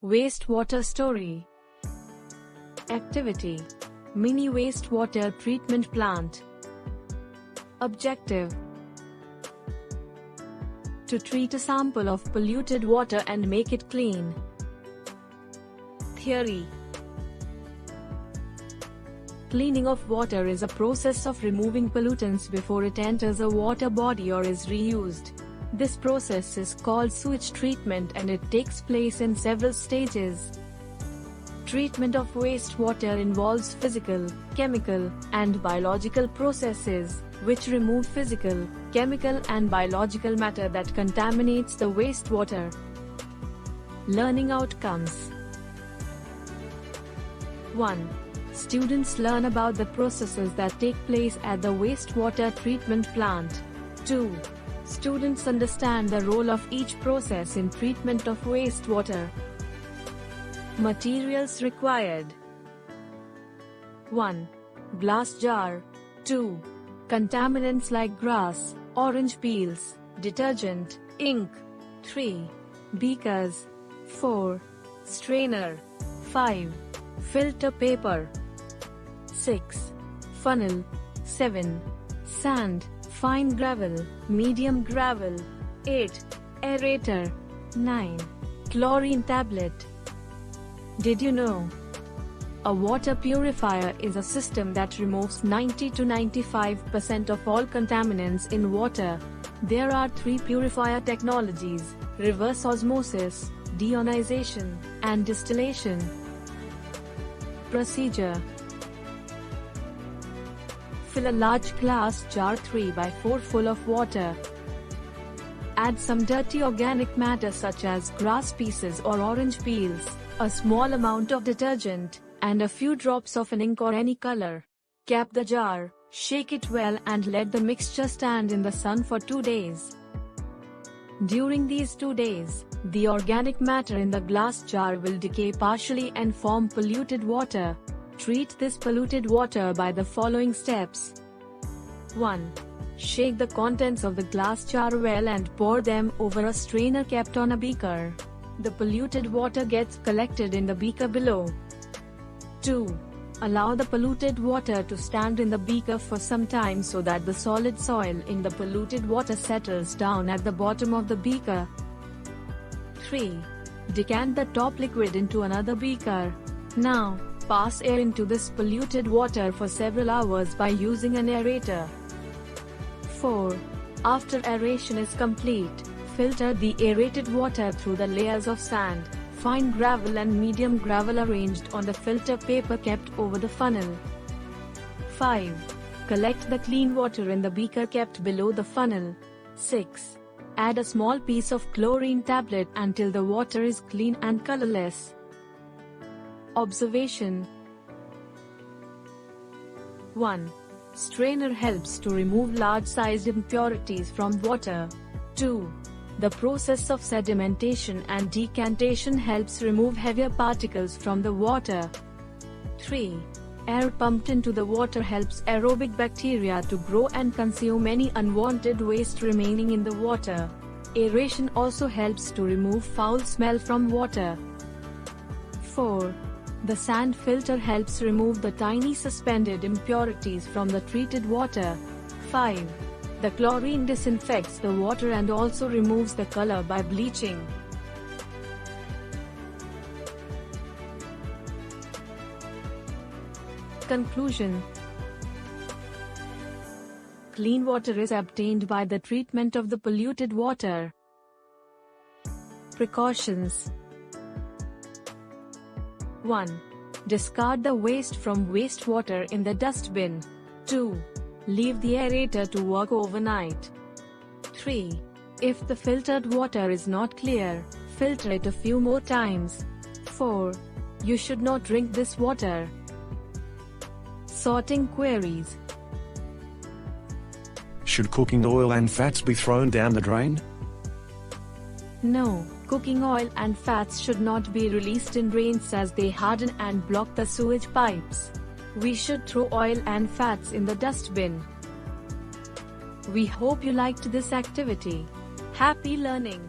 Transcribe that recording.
Wastewater story. Activity: mini wastewater treatment plant. Objective: to treat a sample of polluted water and make it clean. Theory: cleaning of water is a process of removing pollutants before it enters a water body or is reused. This process is called sewage treatment and it takes place in several stages. Treatment of wastewater involves physical, chemical, and biological processes, which remove physical, chemical and biological matter that contaminates the wastewater. Learning outcomes: 1. Students learn about the processes that take place at the wastewater treatment plant. 2. Students understand the role of each process in treatment of wastewater. Materials required: 1. Glass jar. 2. Contaminants like grass, orange peels, detergent, ink. 3. Beakers. 4. Strainer. 5. Filter paper. 6. Funnel. 7. Sand, fine gravel, medium gravel. 8. Aerator. 9. Chlorine tablet. Did you know? A water purifier is a system that removes 90 to 95% of all contaminants in water. There are 3 purifier technologies: reverse osmosis, deionization, and distillation. Procedure: fill a large glass jar 3/4 full of water. Add some dirty organic matter such as grass pieces or orange peels, a small amount of detergent, and a few drops of an ink or any color. Cap the jar, shake it well and let the mixture stand in the sun for 2 days. During these 2 days, the organic matter in the glass jar will decay partially and form polluted water. Treat this polluted water by the following steps. 1. Shake the contents of the glass jar well and pour them over a strainer kept on a beaker. The polluted water gets collected in the beaker below. 2. Allow the polluted water to stand in the beaker for some time so that the solid soil in the polluted water settles down at the bottom of the beaker. 3. Decant the top liquid into another beaker. Now, pass air into this polluted water for several hours by using an aerator. 4. After aeration is complete, filter the aerated water through the layers of sand, fine gravel and medium gravel arranged on the filter paper kept over the funnel. 5. Collect the clean water in the beaker kept below the funnel. 6. Add a small piece of chlorine tablet until the water is clean and colorless. Observation: 1. Strainer helps to remove large-sized impurities from water. 2. The process of sedimentation and decantation helps remove heavier particles from the water. 3. Air pumped into the water helps aerobic bacteria to grow and consume any unwanted waste remaining in the water. Aeration also helps to remove foul smell from water. 4. The sand filter helps remove the tiny suspended impurities from the treated water. 5. The chlorine disinfects the water and also removes the color by bleaching. Conclusion: clean water is obtained by the treatment of the polluted water. Precautions: 1. Discard the waste from wastewater in the dustbin. 2. Leave the aerator to work overnight. 3. If the filtered water is not clear, filter it a few more times. 4. You should not drink this water. Sorting queries: Should cooking oil and fats be thrown down the drain? No, cooking oil and fats should not be released in drains as they harden and block the sewage pipes. We should throw oil and fats in the dustbin. We hope you liked this activity. Happy learning!